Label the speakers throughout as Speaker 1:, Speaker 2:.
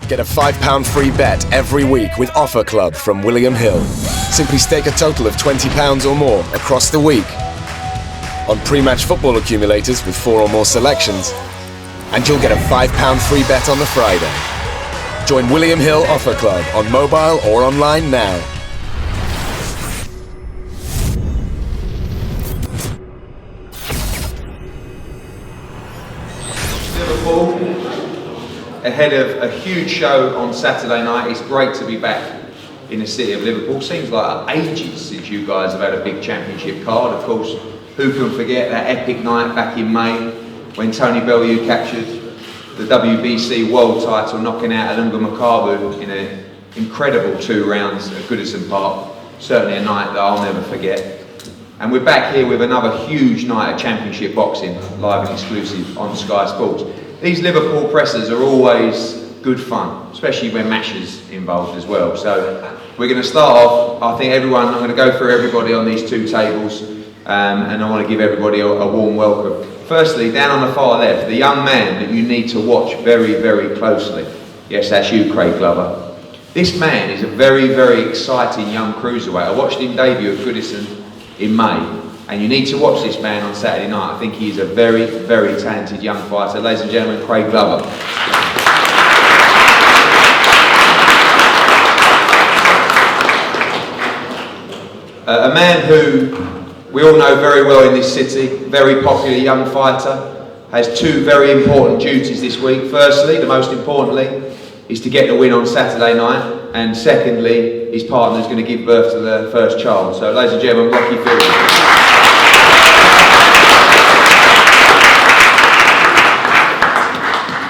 Speaker 1: Get a £5 free bet every week with Offer Club from William Hill. Simply stake a total of £20 or more across the week on pre-match football accumulators with 4 or more selections, and you'll get a £5 free bet on the Friday. Join William Hill Offer Club on mobile or online now.
Speaker 2: Liverpool, ahead of a huge show on Saturday night. It's great to be back in the city of Liverpool. Seems like ages since you guys have had a big championship card. Of course, who can forget that epic night back in May when Tony BELLEW captured the WBC world title, knocking out Alunga Makabu in an incredible 2 rounds at Goodison Park. Certainly a night that I'll never forget. And we're back here with another huge night of championship boxing, live and exclusive on Sky Sports. These Liverpool pressers are always good fun, especially when Masher's involved as well. So we're going to start off, I'm going to go through everybody on these 2 tables, and I want to give everybody a warm welcome. Firstly, down on the far left, the young man that you need to watch very, very closely. Yes, that's you, Craig Glover. This man is a very, very exciting young cruiserweight. I watched him debut at Goodison in May. And you need to watch this man on Saturday night. I think he's a very, very talented young fighter. Ladies and gentlemen, Craig Glover. A man who we all know very well in this city, very popular young fighter, has 2 very important duties this week. Firstly, the most importantly, is to get the win on Saturday night. And secondly, his partner is going to give birth to their first child. So, ladies and gentlemen, Rocky Fury.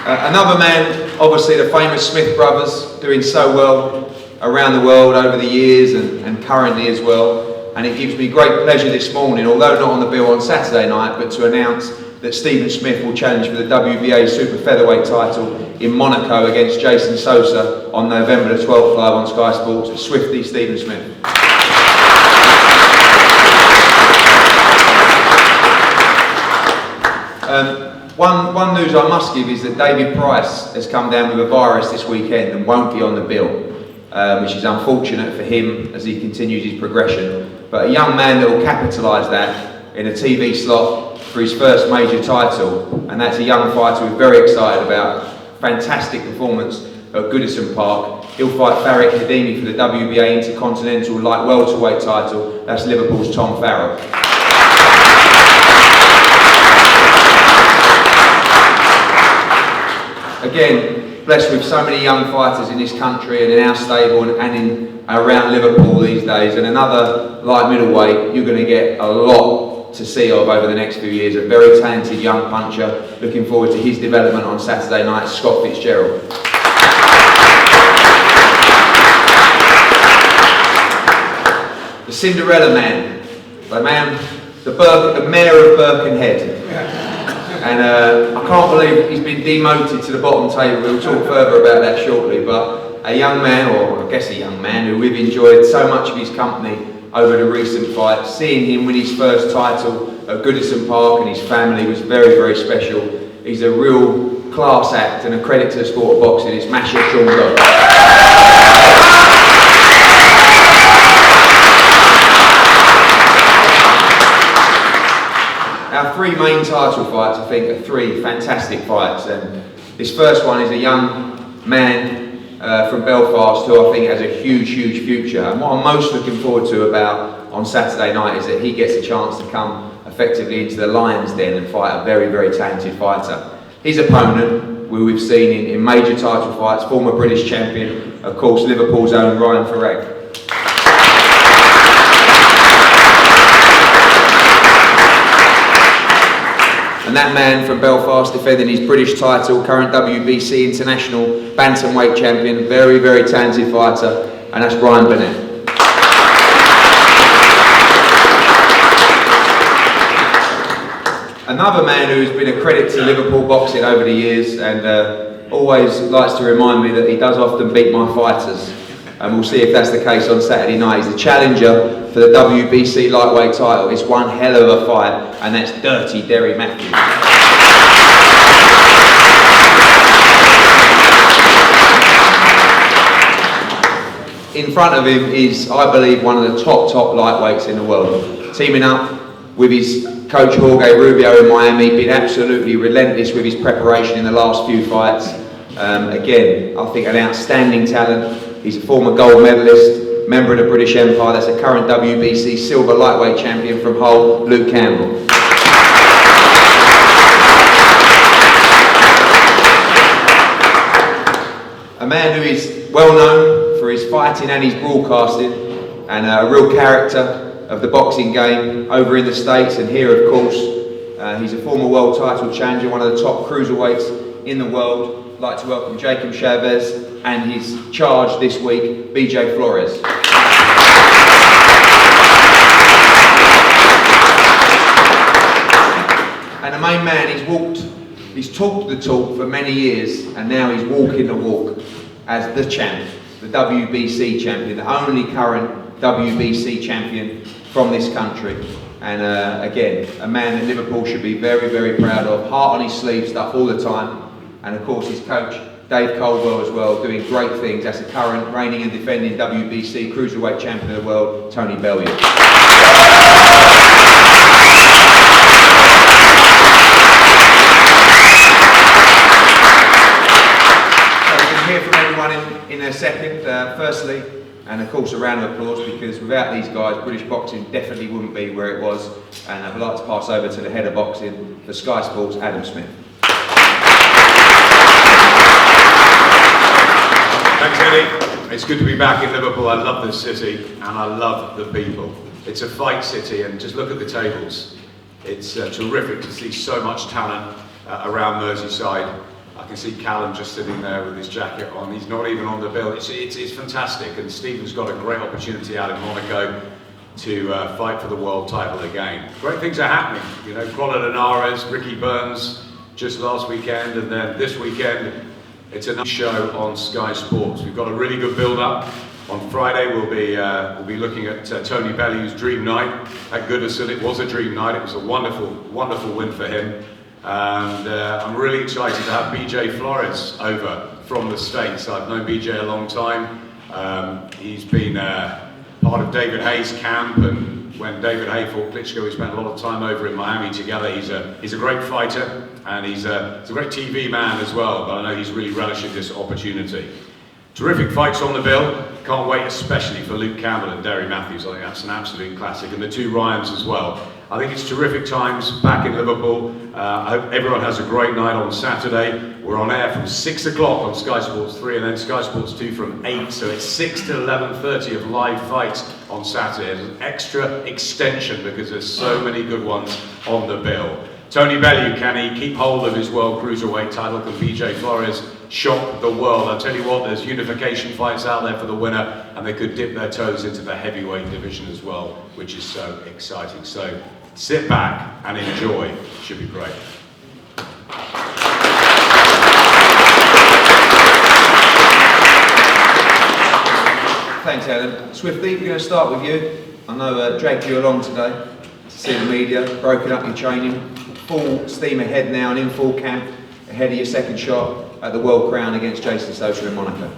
Speaker 2: Another man, obviously the famous Smith brothers, doing so well around the world over the years and currently as well. And it gives me great pleasure this morning, although not on the bill on Saturday night, but to announce that Stephen Smith will challenge for the WBA Super Featherweight title in Monaco against Jason Sosa on November the 12th live on Sky Sports. Swifty Stephen Smith. One news I must give is that David Price has come down with a virus this weekend and won't be on the bill, which is unfortunate for him as he continues his progression. But a young man that will capitalise that in a TV slot for his first major title, and that's a young fighter we're very excited about. Fantastic performance at Goodison Park. He'll fight FARRAG Hadimi for the WBA Intercontinental Light Welterweight title. That's Liverpool's Tom Farrell. Again, blessed with so many young fighters in this country and in our stable and in around Liverpool these days. And another light middleweight you're going to get a lot to see of over the next few years. A very talented young puncher. Looking forward to his development on Saturday night, Scott Fitzgerald. The Cinderella man, the mayor of Birkenhead. And I can't believe he's been demoted to the bottom table. We'll talk further about that shortly. But a young man, or I guess a young man, who we've enjoyed so much of his company over the recent fight. Seeing him win his first title at Goodison Park and his family was very, very special. He's a real class act and a credit to the sport of boxing. It's Masher Sean Dodd. Our 3 main title fights, I think, are 3 fantastic fights, and this first one is a young man from Belfast who I think has a huge, huge future. And what I'm most looking forward to about on Saturday night is that he gets a chance to come effectively into the Lion's Den and fight a very, very talented fighter. His opponent, who we've seen in major title fights, former British champion, of course, Liverpool's own Ryan FARRAG. And that man from Belfast defending his British title, current WBC International Bantamweight champion, very, very talented fighter, and that's BURNETT. Another man who's been a credit to Liverpool boxing over the years and always likes to remind me that he does often beat my fighters. And we'll see if that's the case on Saturday night. He's the challenger for the WBC lightweight title. It's one hell of a fight, and that's Dirty Derry Matthews. in front of him is, I believe, one of the top lightweights in the world. Teaming up with his coach Jorge Rubio in Miami, been absolutely relentless with his preparation in the last few fights. Again, I think an outstanding talent. He's a former gold medalist, member of the British Empire. That's a current WBC silver lightweight champion from Hull, Luke Campbell. A man who is well known for his fighting and his broadcasting, and a real character of the boxing game over in the States and here, of course. He's a former world title challenger, one of the top cruiserweights in the world. I'd like to welcome Jacob Chavez and his charge this week, BJ Flores. And the main man, he's talked the talk for many years, and now he's walking the walk as the champ, the WBC champion, the only current WBC champion from this country. And again, a man that Liverpool should be very, very proud of. Heart on his sleeve stuff all the time. And of course his coach, Dave Caldwell, as well, doing great things. That's the current reigning and defending WBC cruiserweight champion of the world, Tony BELLEW. Hear from everyone in a second. Firstly, and of course a round of applause, because without these guys, British boxing definitely wouldn't be where it was. And I'd like to pass over to the head of boxing for Sky Sports, Adam Smith.
Speaker 3: Thanks, Eddie. It's good to be back in Liverpool. I love this city and I love the people. It's a fight city, and just look at the tables. It's terrific to see so much talent around Merseyside. I can see Callum just sitting there with his jacket on. He's not even on the bill. It's fantastic, and Stephen's got a great opportunity out in Monaco to fight for the world title again. Great things are happening. You know, Conor Linares, Ricky Burns just last weekend, and then this weekend it's another show on Sky Sports. We've got a really good build-up. On Friday we'll be looking at Tony Bellew's Dream Night. At Goodison, it was a dream night. It was a wonderful, wonderful win for him. And I'm really excited to have BJ Flores over from the States. I've known BJ a long time. He's been part of David Hayes' camp, and when David Hay fought Klitschko, we spent a lot of time over in Miami together. He's a great fighter, and he's a great TV man as well, but I know he's really relishing this opportunity. Terrific fights on the bill. Can't wait especially for Luke Campbell and Derry Matthews. I think that's an absolute classic, and the two Ryans as well. I think it's terrific times back in Liverpool. I hope everyone has a great night on Saturday. We're on air from 6 o'clock on Sky Sports 3 and then Sky Sports 2 from 8. So it's 6 to 11:30 of live fights on Saturday. It's an extra extension because there's so many good ones on the bill. Tony Bellew, can he keep hold of his world cruiserweight title? Can BJ Flores shock the world? I'll tell you what, there's unification fights out there for the winner, and they could dip their toes into the heavyweight division as well, which is so exciting. So sit back and enjoy. Should be great.
Speaker 2: Thanks, Adam. Swifty, we're going to start with you. I know I dragged you along today to see the media, broken up your training, full steam ahead now and in full camp, ahead of your second shot at the World Crown against Jason Sosa in Monaco.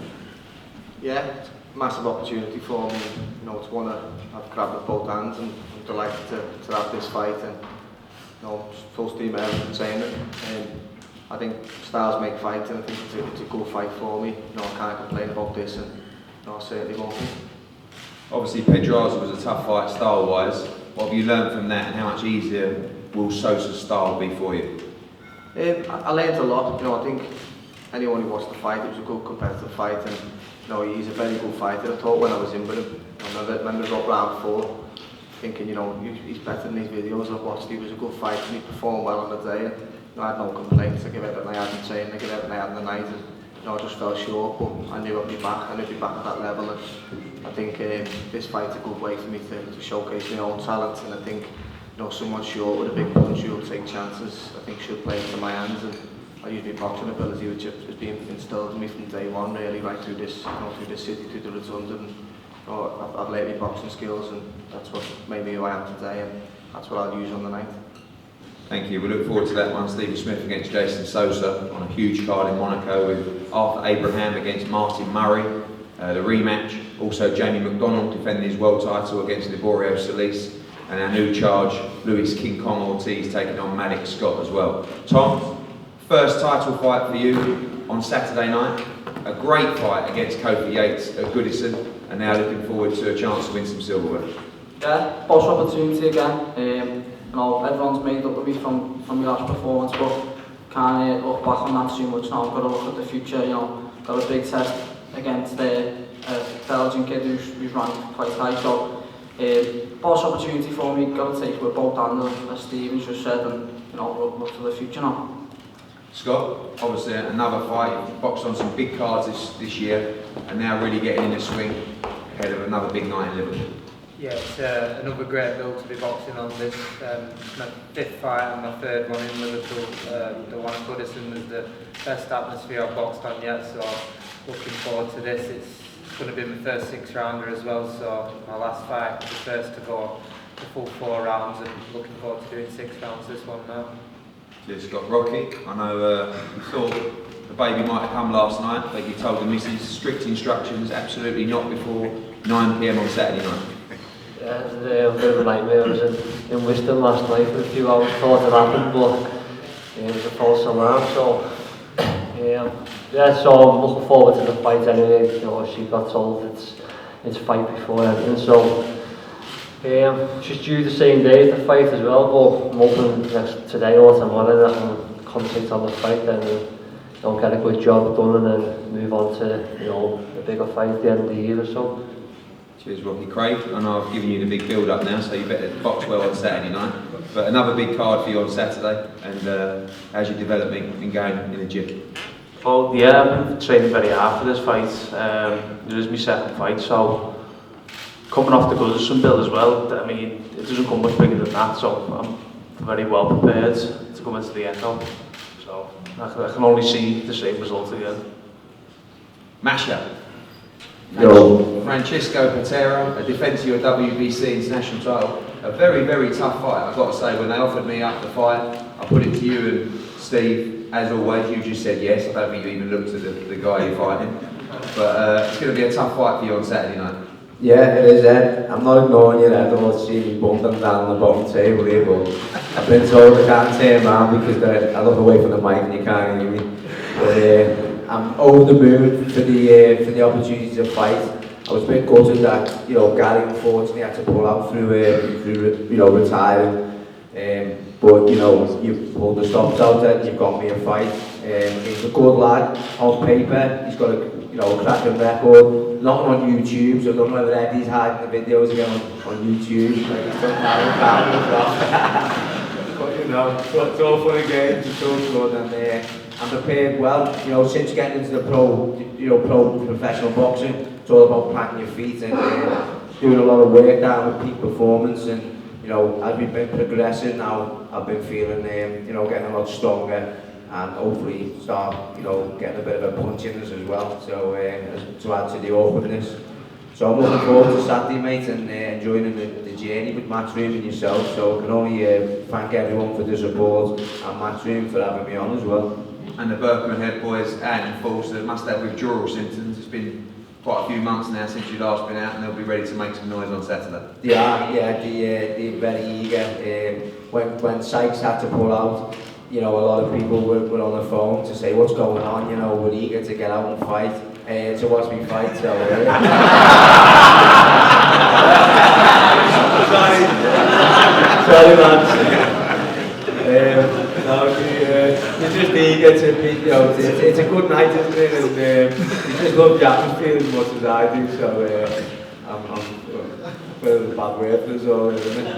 Speaker 4: Yeah, it's a massive opportunity for me. You know, it's one that I've grabbed with both hands, and I'm delighted to have this fight, and you know, full steam ahead and saying it. I think styles make fights, and I think it's a good fight for me. You know, I can't complain about this, and you know, I certainly won't be.
Speaker 2: Obviously, Pedraza was a tough fight style-wise. What have you learned from that, and how much easier will Sosa's style be for you?
Speaker 4: I learned a lot. You know, I think anyone who watched the fight, it was a good competitive fight, and you know, he's a very good fighter. I thought when I was in with him, I remember got round 4, thinking, you know, he's better than these videos I've watched. He was a good fighter, and he performed well on the day. And, you know, I had no complaints. I gave everything I had in training, I gave everything I had in the night, and you know, I just fell short. But I knew I'd be back. I knew I'd be back at that level, and I think this fight's a good way for me to showcase my own talent. And I think, you know, someone short with a big punch who'll take chances, I think should play into my hands. And I use my boxing ability, which has been instilled in me from day one, really, right through this, you know, through this city, through the Rotunda. And you know, I've learned my boxing skills, and that's what made me who I am today, and that's what I'll use on the night.
Speaker 2: Thank you. We look forward to that one. Stephen Smith against Jason Sosa on a huge card in Monaco, with Arthur Abraham against Martin Murray. The rematch, also Jamie McDonald defending his world title against Liborio Solis, and our new charge, Luis King Kong Ortiz taking on Maddox Scott as well. Tom, first title fight for you on Saturday night. A great fight against Kofi Yates at Goodison, and now looking forward to a chance to win some silverware.
Speaker 5: Yeah, boss opportunity again. You know, everyone's made up with me from my last performance, but can't look back on that too much now. I've got to look at the future. You know, got a big test against the Belgian kid who's ranked quite high. So, boss opportunity for me. Got to take with both hands, as Stephen's just said, and you know, look to the future now.
Speaker 2: Scott, obviously another fight. You've boxed on some big cards this year, and now really getting in the swing ahead of another big night in Liverpool.
Speaker 6: Yeah, it's another great build to be boxing on this. My 5th fight and my 3rd one in Liverpool. The one at Goodison was the best atmosphere I've boxed on yet, so looking forward to this. It's going to be my first 6 rounder as well, so my last fight was the first to go the full 4 rounds, and looking forward to doing 6 rounds this one now.
Speaker 2: Cheers, Scott. Rocky, I know you thought the baby might have come last night, but you told the missus strict instructions, absolutely not before 9 PM on Saturday night.
Speaker 7: Yeah, it was a bit of a nightmare. I was in Wisdom last night for a few hours, thought it happened, but it was a false alarm, so yeah, so I'm looking forward to the fight anyway. You know, she got told it's fight before everything, so she's due the same day as the fight as well, but I'm hoping today or tomorrow that I can concentrate on the fight and get a good job done and then move on to a bigger fight at the end of the year or so.
Speaker 2: Cheers, Rocky. Craig, I know I've given you the big build-up now, so you better box well on Saturday night. But another big card for you on Saturday, and how's your development been going in the gym?
Speaker 8: Well, yeah, I've been training very hard for this fight. It is my 2nd fight, so coming off the Goodison bill as well, I mean, it doesn't come much bigger than that, so I'm very well prepared to come into the Echo. So I can only see the same result again.
Speaker 2: Masha.
Speaker 9: Yo.
Speaker 2: Francisco Patera, a defence of your WBC international title. A very, very tough fight, I've got to say. When they offered me up the fight, I put it to you and Steve. As always, you just said yes. I don't think you even looked at the guy you're fighting. But it's going to be a tough fight for you on Saturday night.
Speaker 9: Yeah, it is, Ed. I'm not ignoring you, Ed. I don't want to see me bumping down the bottom table here, but I've been told I can't turn around because I look away from the mic and you can't hear me. But I'm over the moon for the opportunity to fight. I was a bit gutted that Gary unfortunately had to pull out through retiring. But you pulled the stops out there, you've got me a fight. He's a good lad on paper. He's got a cracking record. Not on YouTube, so I don't know whether Eddie's hiding the videos again on YouTube. Like he's done but it's all for the games. It's all good, and I'm prepared well. Since getting into the pro professional boxing, it's all about planting your feet and doing a lot of work down with peak performance. And as we've been progressing now, I've been feeling getting a lot stronger. And hopefully start, getting a bit of a punch in us as well, so to add to the awkwardness. So I'm looking forward to Saturday, mate, and enjoying the journey with Matchroom and yourself. So I can only thank everyone for the support and Matchroom for having me on as well. And the Berkman head boys and Falls that must have withdrawal symptoms. It's been quite a few months now since you last been out, and they'll be ready to make some noise on Saturday. Yeah, they're very eager. When Sykes had to pull out, a lot of people were on the phone to say what's going on, we're eager to get out and fight, to watch me fight, so sorry man. You're just eager to be, it's a good night, isn't it, and you just love the atmosphere as much as I do, so I'm a bit of a bad word for us all, isn't it?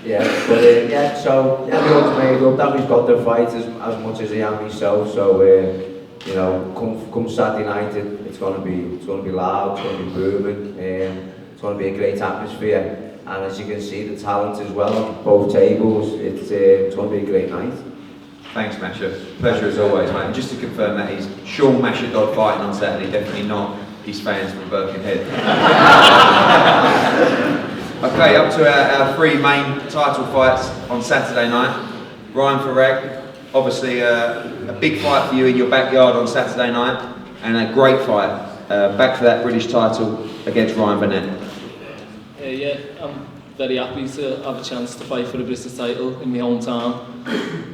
Speaker 9: Yeah, but so everyone's made up that we've got the fight as much as I am myself. So come Saturday night, it's gonna be loud, it's gonna be booming, it's gonna be a great atmosphere, and as you can see, the talent as well on both tables. It's gonna be a great night. Thanks, Masha. Pleasure as always, mate. And just to confirm that he's Sean Masha Dodd fighting on Saturday, definitely not his fans from Birkenhead. Okay, up to our 3 main title fights on Saturday night. Ryan Farrag, obviously a big fight for you in your backyard on Saturday night, and a great fight
Speaker 2: back for that British title against Ryan Burnett.
Speaker 10: Yeah, I'm very happy to have a chance to fight for the British title in my hometown,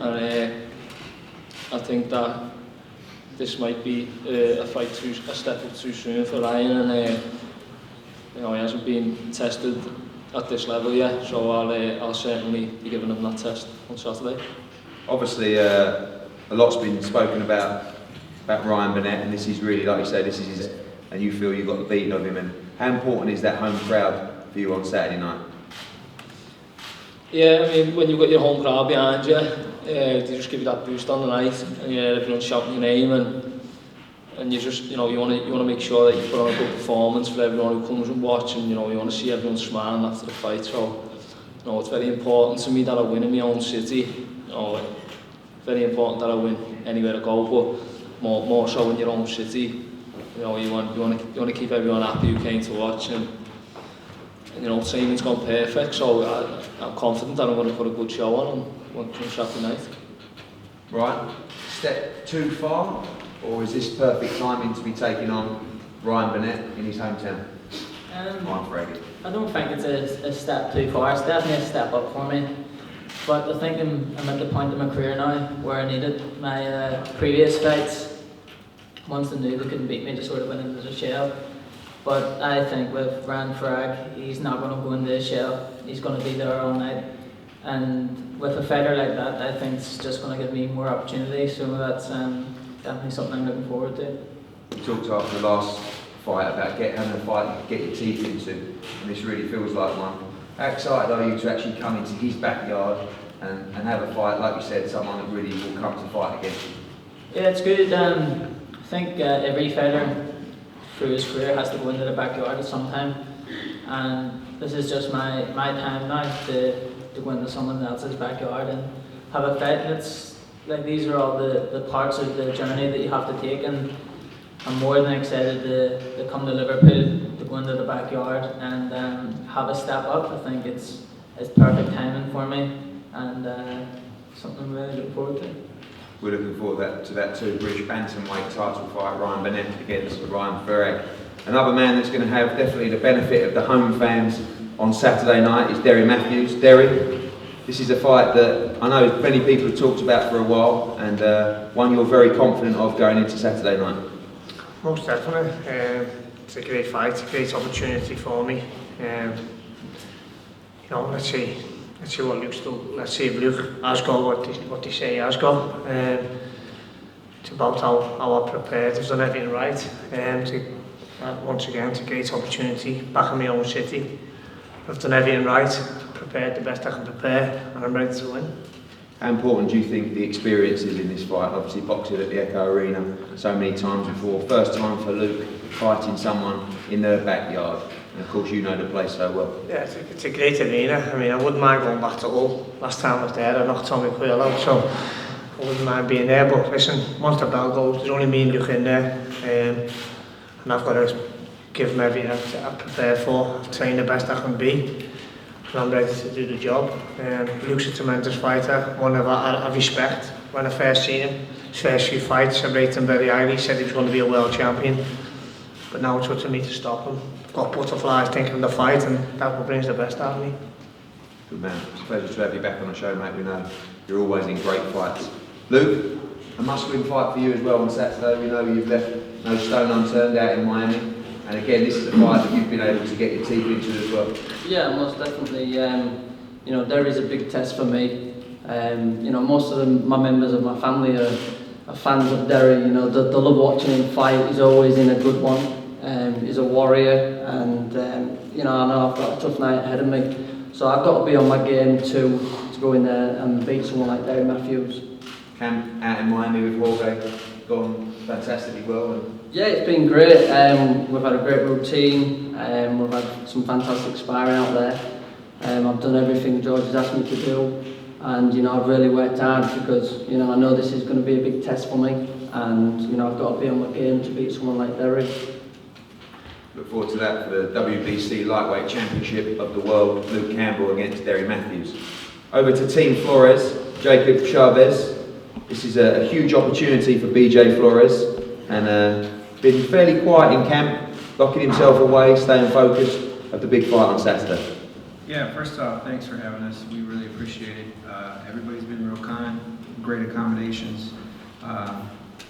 Speaker 10: and I think that this might be a step up too soon for Ryan, and you know, he hasn't been tested at this level yet, so I'll certainly be giving him that test on Saturday.
Speaker 2: Obviously, a lot's been spoken about Ryan Burnett, and this is really, like you say, this is his, and you feel you've got the beating of him. And how important is that home crowd for you on Saturday night?
Speaker 10: Yeah, I mean, when you've got your home crowd behind you, they just give you that boost on the night, and everyone's shouting your name, and you just, you know, you want to make sure that you put on a good performance for everyone who comes and watch, and you know, you want to see everyone smiling after the fight. So, you know, it's very important to me that I win in my own city. You know, very important that I win anywhere I go, but more so in your own city. You know, you want to keep everyone happy who came to watch, and you know, training's gone perfect, so I'm confident that I'm going to put a good show on Saturday night. Right,
Speaker 2: Step too far, or is this perfect timing to be taking on Ryan Burnett in his hometown? FARRAG.
Speaker 5: I don't think it's a step too far. It's definitely a step up for me. But I think I'm at the point in my career now where I needed my previous fights. Once they knew they couldn't beat me, to sort of went into the shell. But I think with FARRAG, he's not going to go into the shell. He's going to be there all night. And with a fighter like that, I think it's just going to give me more opportunity. So that's definitely something I'm looking forward to.
Speaker 2: You talked after the last fight about having a fight you can get your teeth into, and this really feels like one. How excited are you to actually come into his backyard and have a fight, like you said, someone that really will come to fight against you?
Speaker 5: Yeah, it's good. I think every fighter through his career has to go into the backyard at some time, and this is just my time now to go into someone else's backyard and have a fight. And it's like, these are all the parts of the journey that you have to take, and I'm more than excited to come to Liverpool, to go into the backyard and have a step up. I think it's perfect timing for me, and something I'm really looking forward to.
Speaker 2: We're looking forward to that too. British bantamweight title fight, Ryan Burnett against Ryan FARRAG. Another man that's going to have definitely the benefit of the home fans on Saturday night is Derry Matthews. Derry, this is a fight that I know many people have talked about for a while, and one you're very confident of going into Saturday night.
Speaker 11: Most definitely. It's a great fight, a great opportunity for me. You know, let's see what Luke's done. Let's see if Luke has got what they say he has got. It's about how I prepared. I've done everything right. Once again, it's a great opportunity back in my own city. I've done everything right, prepared the best I can prepare, and I'm ready to win.
Speaker 2: How important do you think the experience is in this fight? Obviously boxing at the Echo Arena so many times before. First time for Luke fighting someone in their backyard. And of course you know the place so well.
Speaker 11: Yeah, it's a great arena. I mean, I wouldn't mind going back to Hull. Last time I was there, I knocked Tommy Quill out, so I wouldn't mind being there. But listen, once the bell goes, there's only me and Luke in there. And I've got to give him everything I've prepared for. I've trained the best I can be. And I'm ready to do the job. Luke's a tremendous fighter, one I respect. When I first seen him, his first few fights, I rated him very highly. He said he was going to be a world champion. But now it's up to me to stop him. I've got butterflies thinking of the fight, and that's what brings the best out of me.
Speaker 2: Good man. It's a pleasure to have you back on the show, mate. We know you're always in great fights. Luke, a must-win fight for you as well on Saturday. We know you've left no stone unturned out in Miami. And again, this is a fight that you've been able to get your teeth into as well.
Speaker 5: Yeah, most definitely. You know, Derry's a big test for me. You know, most of my members of my family are fans of Derry. You know, they love watching him fight. He's always in a good one. He's a warrior, and you know, I know I've got a tough night ahead of me. So I've got to be on my game to go in there and beat someone like Derry Matthews.
Speaker 2: Camp out in Miami with Jorge gone fantastically well.
Speaker 5: Yeah, it's been great. We've had a great routine. We've had some fantastic sparring out there. I've done everything George has asked me to do, and you know, I've really worked hard because you know, I know this is going to be a big test for me, and you know, I've got to be on my game to beat someone like Derry.
Speaker 2: Look forward to that for the WBC Lightweight Championship of the World. Luke Campbell against Derry Matthews. Over to Team Flores, Jacob Chavez. This is a huge opportunity for BJ Flores, and Been fairly quiet in camp, locking himself away, staying focused of the big fight on Saturday.
Speaker 12: Yeah, first off, thanks for having us. We really appreciate it. Everybody's been real kind, great accommodations.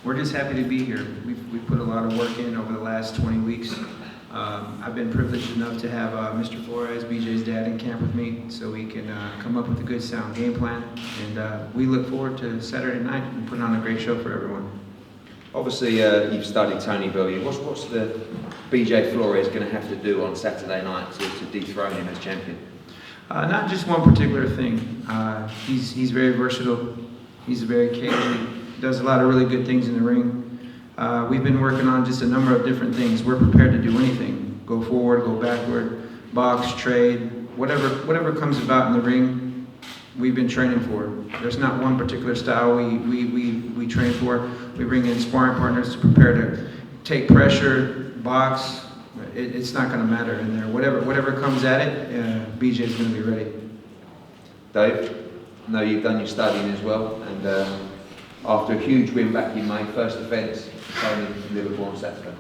Speaker 12: We're just happy to be here. We've put a lot of work in over the last 20 weeks. I've been privileged enough to have Mr. Flores, BJ's dad, in camp with me so we can come up with a good sound game plan. And we look forward to Saturday night and putting on a great show for everyone.
Speaker 2: Obviously, you've studied Tony Bellew. What's the BJ Flores going to have to do on Saturday night to dethrone him as champion?
Speaker 12: Not just one particular thing. He's very versatile. He's very capable. He does a lot of really good things in the ring. We've been working on just a number of different things. We're prepared to do anything. Go forward, go backward, box, trade, whatever comes about in the ring, we've been training for. There's not one particular style we train for. We bring in sparring partners to prepare to take pressure, box. It's not going to matter in there. Whatever comes at it, BJ's going to be ready.
Speaker 2: Dave, I know you've done your studying as well, and after a huge win back in May, first defence, in Liverpool on Saturday.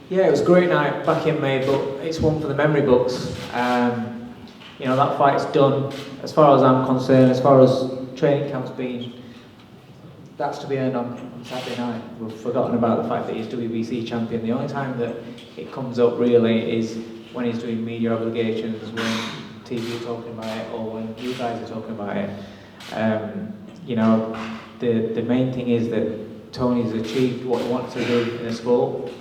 Speaker 13: Yeah, it was a great night back in May, but it's one for the memory books. You know, that fight's done. As far as I'm concerned, as far as training camp's been, that's to be earned on Saturday night. We've forgotten about the fact that he's WBC champion. The only time that it comes up really is when he's doing media obligations, when TV are talking about it, or when you guys are talking about it. You know, the main thing is that Tony's achieved what he wants to do in the sport,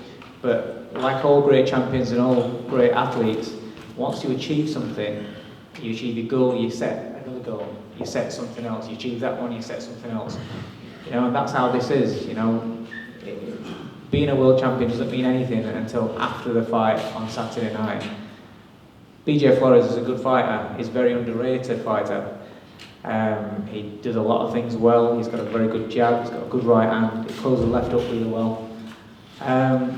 Speaker 13: but like all great champions and all great athletes, once you achieve something, you achieve your goal, you set another goal, you set something else, you achieve that one, you set something else. You know, and that's how this is, you know. Being a world champion doesn't mean anything until after the fight on Saturday night. BJ Flores is a good fighter, he's a very underrated fighter. He does a lot of things well, he's got a very good jab, he's got a good right hand, he closes the left up really well.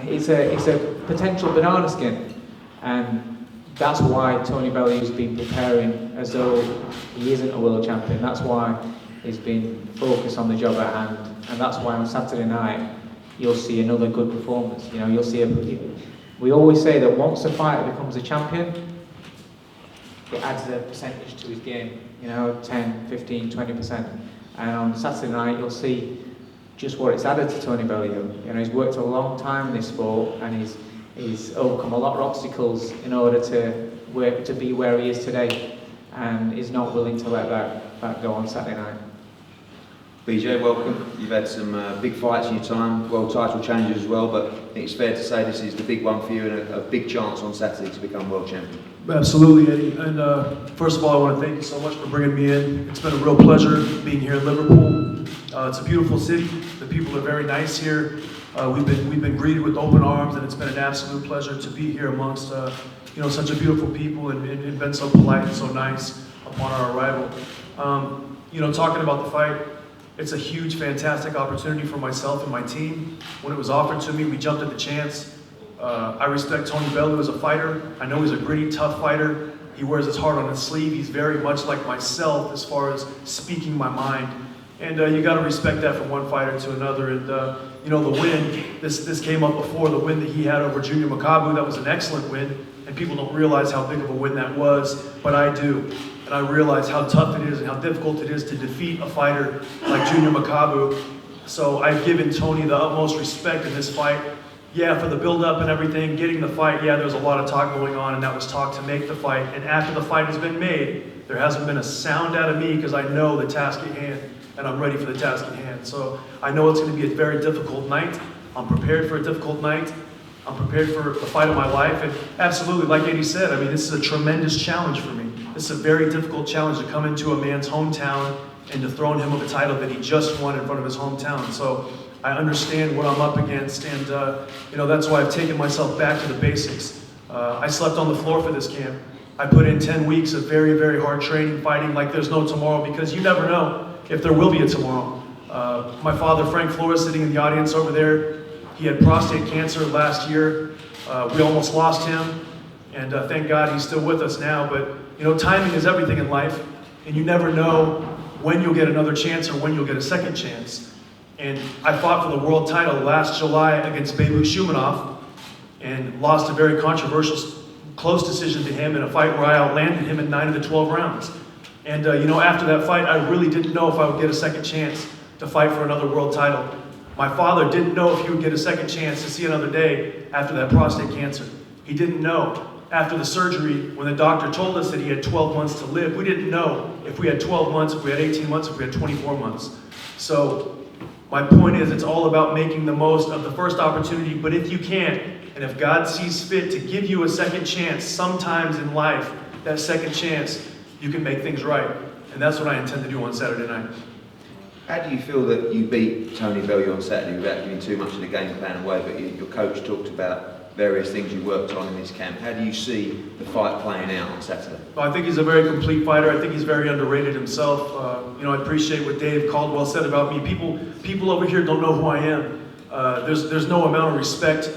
Speaker 13: It's a potential banana skin, and that's why Tony Bellew's been preparing as though he isn't a world champion. That's why he's been focused on the job at hand, and that's why on Saturday night you'll see another good performance. You know, you'll see we always say that once a fighter becomes a champion, it adds a percentage to his game. You know, 10, 15, 20%. And on Saturday night you'll see just what it's added to Tony Bellew. You know, he's worked a long time in this sport, and he's overcome a lot of obstacles in order to be where he is today, and he's not willing to let that go on Saturday night.
Speaker 2: BJ, welcome. You've had some big fights in your time, world title changes as well, but I think it's fair to say this is the big one for you and a big chance on Saturday to become world champion.
Speaker 14: Absolutely, Eddie. And first of all, I want to thank you so much for bringing me in. It's been a real pleasure being here in Liverpool. It's a beautiful city. The people are very nice here. We've been greeted with open arms, and it's been an absolute pleasure to be here amongst you know, such a beautiful people and been so polite and so nice upon our arrival. You know, talking about the fight, it's a huge, fantastic opportunity for myself and my team. When it was offered to me, we jumped at the chance. I respect Tony Bellew as a fighter. I know he's a gritty, tough fighter. He wears his heart on his sleeve. He's very much like myself as far as speaking my mind. And you got to respect that from one fighter to another. And you know, the win, this came up before, the win that he had over Junior Makabu, that was an excellent win. And people don't realize how big of a win that was, but I do. And I realize how tough it is and how difficult it is to defeat a fighter like Junior Makabu. So I've given Tony the utmost respect in this fight. Yeah, for the build-up and everything, getting the fight, yeah, there's a lot of talk going on, and that was talk to make the fight. And after the fight has been made, there hasn't been a sound out of me because I know the task at hand, and I'm ready for the task at hand. So I know it's going to be a very difficult night. I'm prepared for a difficult night. I'm prepared for the fight of my life. And absolutely, like Eddie said, I mean, this is a tremendous challenge for me. This is a very difficult challenge to come into a man's hometown and dethrone him of a title that he just won in front of his hometown. So I understand what I'm up against, and you know, that's why I've taken myself back to the basics. I slept on the floor for this camp. I put in 10 weeks of very, very hard training, fighting like there's no tomorrow, because you never know if there will be a tomorrow. My father, Frank Flores, sitting in the audience over there, he had prostate cancer last year. We almost lost him, and thank God he's still with us now. But you know, timing is everything in life, and you never know when you'll get another chance or when you'll get a second chance. And I fought for the world title last July against BELLEW and lost a very controversial, close decision to him in a fight where I outlanded him in 9 of the 12 rounds. And you know, after that fight, I really didn't know if I would get a second chance to fight for another world title. My father didn't know if he would get a second chance to see another day after that prostate cancer. He didn't know. After the surgery, when the doctor told us that he had 12 months to live, we didn't know if we had 12 months, if we had 18 months, if we had 24 months. So my point is, it's all about making the most of the first opportunity, but if you can, and if God sees fit to give you a second chance, sometimes in life, that second chance, you can make things right. And that's what I intend to do on Saturday night.
Speaker 2: How do you feel that you beat Tony Bellew on Saturday without giving too much of the game plan away, but your coach talked about various things you worked on in this camp. How do you see the fight playing out on Saturday?
Speaker 14: Well, I think he's a very complete fighter. I think he's very underrated himself. You know, I appreciate what Dave Caldwell said about me. People over here don't know who I am. There's no amount of respect.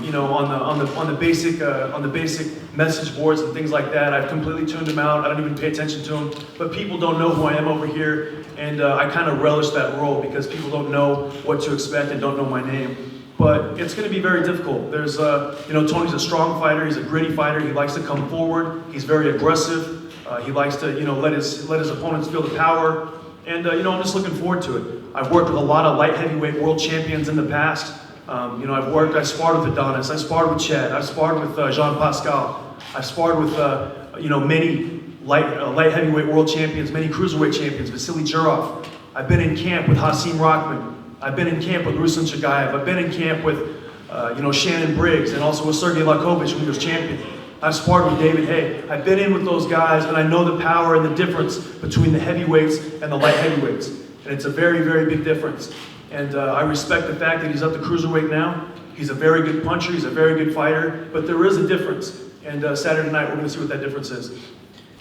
Speaker 14: You know, on the basic message boards and things like that. I've completely tuned them out. I don't even pay attention to them. But people don't know who I am over here, and I kind of relish that role because people don't know what to expect and don't know my name. But it's going to be very difficult. There's, you know, Tony's a strong fighter. He's a gritty fighter. He likes to come forward. He's very aggressive. He likes to, you know, let his opponents feel the power. And you know, I'm just looking forward to it. I've worked with a lot of light heavyweight world champions in the past. You know, I sparred with Adonis. I sparred with Chad. I've sparred with Jean Pascal. I've sparred with, you know, many light heavyweight world champions, many cruiserweight champions, Vasily Jurov. I've been in camp with Hasim Rahman. I've been in camp with Ruslan Chagayev. I've been in camp with, you know, Shannon Briggs and also with Sergey Lakovich when he was champion. I've sparred with David Hay. I've been in with those guys, and I know the power and the difference between the heavyweights and the light heavyweights. And it's a very, very big difference. And I respect the fact that he's up to cruiserweight now. He's a very good puncher. He's a very good fighter. But there is a difference. And Saturday night, we're going to see what that difference is.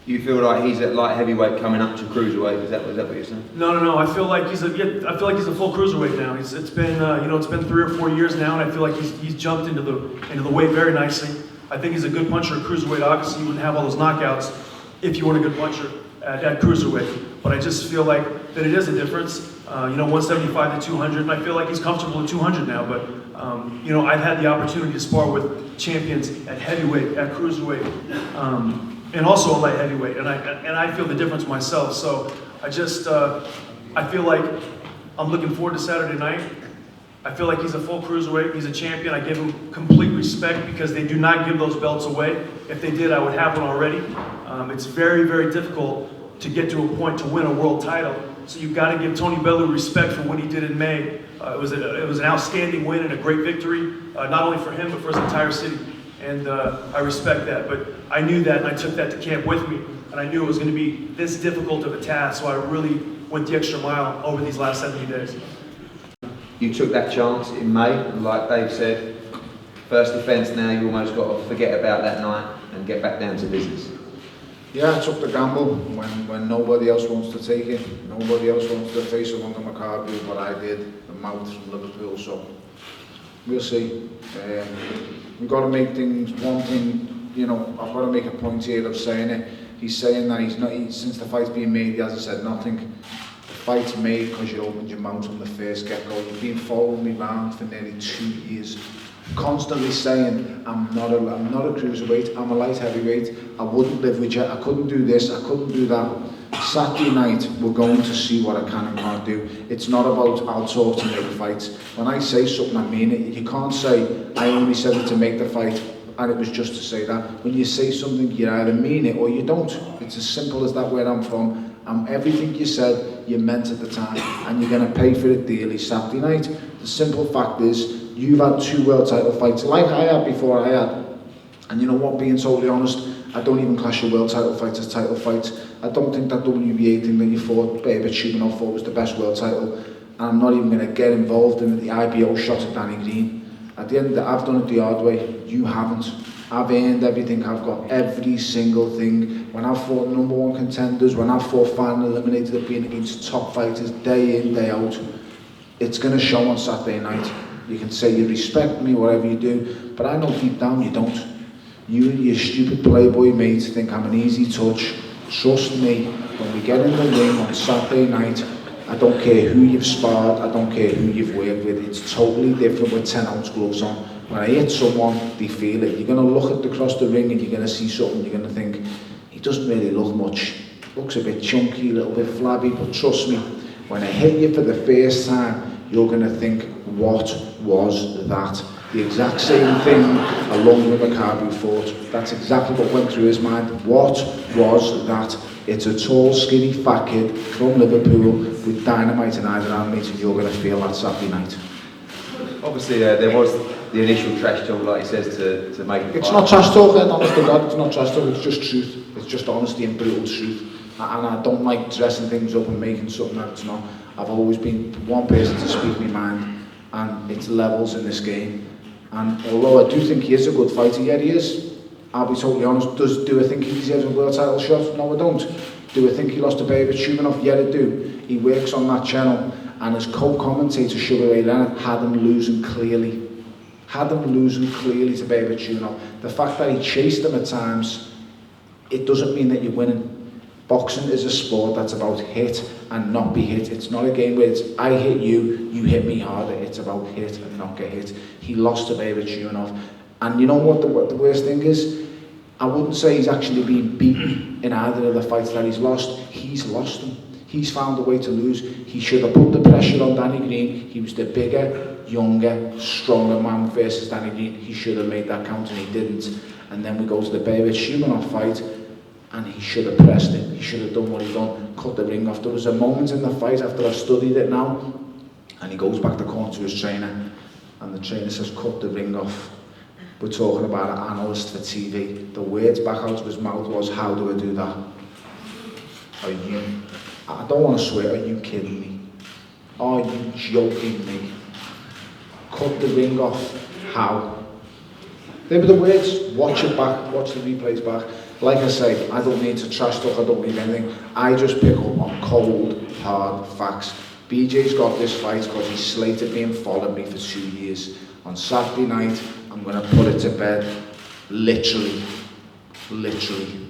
Speaker 2: You feel like he's at light heavyweight coming up to cruiserweight? Is that what you're saying?
Speaker 14: No. I feel like he's a full cruiserweight now. It's been you know, it's been 3 or 4 years now, and I feel like he's jumped into the weight very nicely. I think he's a good puncher at cruiserweight. Obviously, you wouldn't have all those knockouts if you weren't a good puncher at cruiserweight. But I just feel like that it is a difference. You know, 175 to 200, and I feel like he's comfortable at 200 now. But you know, I've had the opportunity to spar with champions at heavyweight, at cruiserweight, and also a light heavyweight, and I feel the difference myself. So I just I feel like I'm looking forward to Saturday night. I feel like he's a full cruiserweight. He's a champion. I give him complete respect because they do not give those belts away. If they did, I would have one already. It's very, very difficult to get to a point to win a world title. So you've got to give Tony Bellew respect for what he did in May. It was an outstanding win and a great victory, not only for him but for his entire city. And I respect that. But I knew that, and I took that to camp with me. And I knew it was going to be this difficult of a task, so I really went the extra mile over these last 70 days.
Speaker 2: You took that chance in May, and like Dave said, first defence now, you almost got to forget about that night and get back down to business.
Speaker 15: Yeah, I took the gamble when nobody else wants to take it. Nobody else wants to face a London Maccabi, but I did, the mouth from Liverpool, so we'll see. We've got to make things, one thing, you know, I've got to make a point here of saying it. He's saying that since the fight's been made, he hasn't said nothing. The fight's made because you opened your mouth from the first get-go. You've been following me round for nearly 2 years. Constantly saying, I'm not a cruiserweight, I'm a light heavyweight, I wouldn't live with you, I couldn't do this, I couldn't do that. Saturday night, we're going to see what I can and can't do. It's not about, I'll talk to make the fight. When I say something, I mean it. You can't say, I only said it to make the fight, and it was just to say that. When you say something, you either mean it or you don't. It's as simple as that where I'm from. Everything you said, you meant at the time, and you're going to pay for it dearly Saturday night. The simple fact is, you've had 2 world title fights, like I had before I had. And you know what, being totally honest, I don't even class your world title fights as title fights. I don't think that WBA thing that you fought, Chubanov fought, was the best world title. And I'm not even going to get involved in the IBO shot at Danny Green. At the end of the day, I've done it the hard way. You haven't. I've earned everything. I've got every single thing. When I've fought #1 contenders, when I've fought final eliminated, I've been against top fighters day in, day out. It's going to show on Saturday night. You can say you respect me, whatever you do, but I know deep down you don't. You and your stupid playboy mates think I'm an easy touch. Trust me, when we get in the ring on Saturday night, I don't care who you've sparred, I don't care who you've worked with, it's totally different with 10-ounce gloves on. When I hit someone, they feel it. You're going to look across the ring and you're going to see something, you're going to think, he doesn't really look much. Looks a bit chunky, a little bit flabby, but trust me, when I hit you for the first time, you're going to think, what was that? The exact same thing along with Maccabi fought. That's exactly what went through his mind. What was that? It's a tall, skinny, fat kid from Liverpool with dynamite in either hand, mate, and you're going to feel that Saturday night.
Speaker 2: Obviously, there was the initial trash talk, like he says, to make it.
Speaker 15: It's not trash talk, honest to God, it's not trash talk, it's just truth. It's just honesty and brutal truth. And I don't like dressing things up and making something that it's not. I've always been one person to speak my mind, and it's levels in this game. And although I do think he is a good fighter, yeah he is, I'll be totally honest, do I think he deserves a world title shot? No I don't. Do I think he lost to David Shumanov? Yeah I do. He works on that channel, and his co-commentator Sugar Ray Leonard had him losing clearly. Had him losing clearly to David Shumanov. The fact that he chased him at times, it doesn't mean that you're winning. Boxing is a sport that's about hit and not be hit. It's not a game where it's I hit you, you hit me harder. It's about hit and not get hit. He lost to David Shumanov. And you know what the worst thing is? I wouldn't say he's actually been beaten in either of the fights that he's lost. He's lost them. He's found a way to lose. He should have put the pressure on Danny Green. He was the bigger, younger, stronger man versus Danny Green. He should have made that count and he didn't. And then we go to the David Shumanov fight, and he should have pressed it. He should have done what he done, cut the ring off. There was a moment in the fight after I've studied it now, and he goes back to corner to his trainer, and the trainer says, cut the ring off. We're talking about an analyst for TV. The words back out of his mouth was, how do I do that? Are you, I don't want to swear, are you kidding me? Are you joking me? Cut the ring off, how? They were the words, watch it back, watch the replays back. Like I say, I don't need to trash talk, I don't need anything. I just pick up on cold, hard facts. BJ's got this fight because he slated me and followed me for 2 years. On Saturday night, I'm going to put it to bed. Literally. Literally.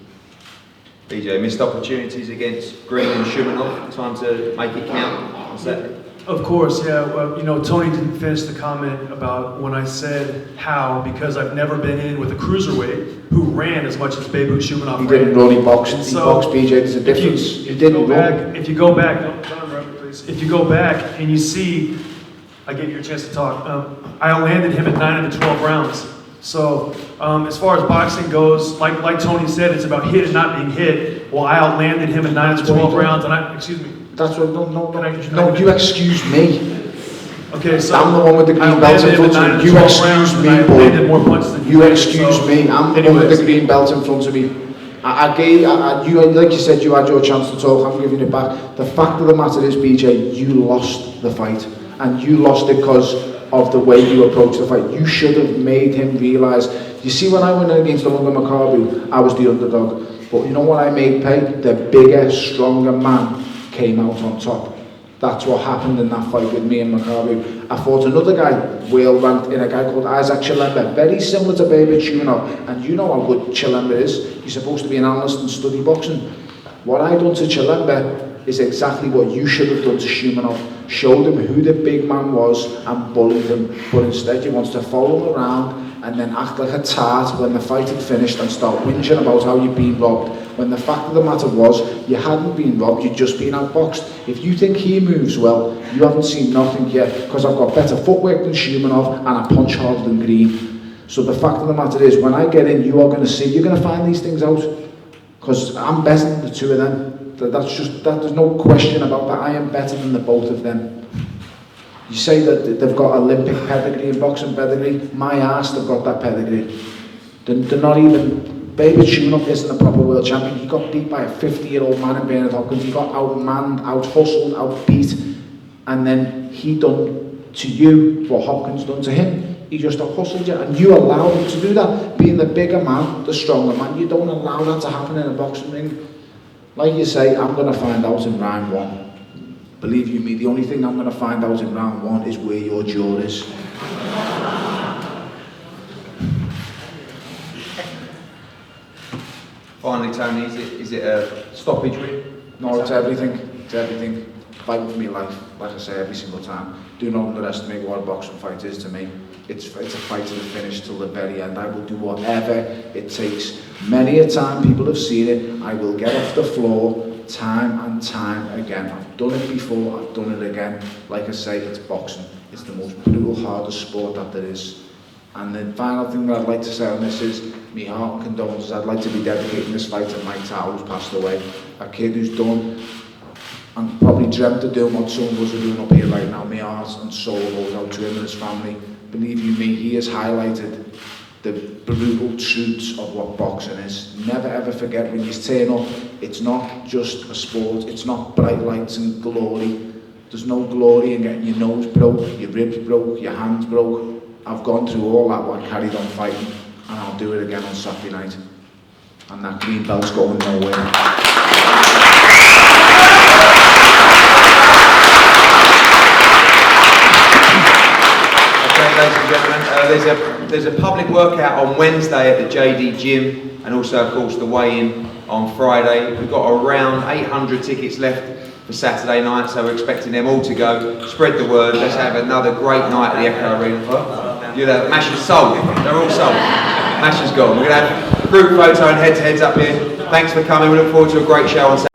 Speaker 2: BJ, missed opportunities against Green and Shumanov. Time to make it count on Saturday.
Speaker 14: Of course, yeah. Well, you know, Tony didn't finish the comment about when I said how, because I've never been in with a cruiserweight who ran as much as Bebu Shumanov ran.
Speaker 15: He didn't run, he boxed. He boxed, BJ, there's a difference. He didn't run.
Speaker 14: If you go back, please. If you go back and you see, I gave you a chance to talk, I landed him at 9 of the 12 rounds. So, as far as boxing goes, like Tony said, it's about hit and not being hit. Well, I outlanded him at 9 of the 12 rounds, and excuse me.
Speaker 15: That's what, no, you excuse me.
Speaker 14: Okay, so
Speaker 15: I'm the one with the green belt in front of me. You excuse me, boy. You excuse me. I'm the one with the green belt in front of me. You, like you said, you had your chance to talk. I'm giving it back. The fact of the matter is, BJ, you lost the fight, and you lost it because of the way you approached the fight. You should have made him realise. You see, when I went against the Lunga Maccabi, I was the underdog. But you know what I made pay? The bigger, stronger man came out on top. That's what happened in that fight with me and Maccabi. I fought another guy, world ranked, in a guy called Isaac Chilemba, very similar to David Shumanov, and you know how good Chilemba is. He's supposed to be an analyst and study boxing. What I done to Chilemba is exactly what you should have done to Shumanov. Showed him who the big man was and bullied him, but instead you want to follow him around and then act like a tart when the fight had finished and start whinging about how you've been robbed, when the fact of the matter was you hadn't been robbed, you'd just been outboxed. If you think he moves well, you haven't seen nothing yet, because I've got better footwork than Shumanov and I punch harder than Green. So the fact of the matter is, when I get in, you are going to see, you're going to find these things out, because I'm better than the two of them. There's no question about that. I am better than the both of them. You say that they've got Olympic pedigree and boxing pedigree. My ass, they've got that pedigree. They're not even. David Shumanov isn't a proper world champion. He got beat by a 50-year-old man in Bernard Hopkins. He got outmanned, out-hustled, out-beat. And then he done to you what Hopkins done to him. He just out-hustled you. And you allowed him to do that. Being the bigger man, the stronger man, you don't allow that to happen in a boxing ring. Like you say, I'm going to find out in round one. Believe you me, the only thing I'm going to find out in round one is where your jaw is.
Speaker 2: Finally, Tony, is it a stoppage win?
Speaker 15: No, it's everything. It's everything. fighting for my life, like I say every single time. Do not underestimate what a boxing fight is to me. It's a fight to the finish till the very end. I will do whatever it takes. Many a time, people have seen it, I will get off the floor time and time again. I've done it before, I've done it again. Like I say, it's boxing. It's the most brutal, hardest sport that there is. And the final thing that I'd like to say on this is, my heart and condolences. I'd like to be dedicating this fight to Mike Tao, who's passed away. A kid who's done and probably dreamt of doing what some of us are doing up here right now. My heart and soul goes out to him and his family. Believe you me, he has highlighted the brutal truths of what boxing is. Never ever forget when you turn up, it's not just a sport, it's not bright lights and glory. There's no glory in getting your nose broke, your ribs broke, your hands broke. I've gone through all that while carried on fighting, and I'll do it again on Saturday night. And that green belt's going nowhere.
Speaker 2: Ladies and gentlemen, there's a public workout on Wednesday at the JD Gym, and also of course the weigh-in on Friday. We've got around 800 tickets left for Saturday night, so we're expecting them all to go. Spread the word, let's have another great night at the Echo Arena. You know, Mash is sold, they're all sold. Mash is gone. We're going to have a group photo and head-to-heads up here. Thanks for coming, we look forward to a great show on Saturday.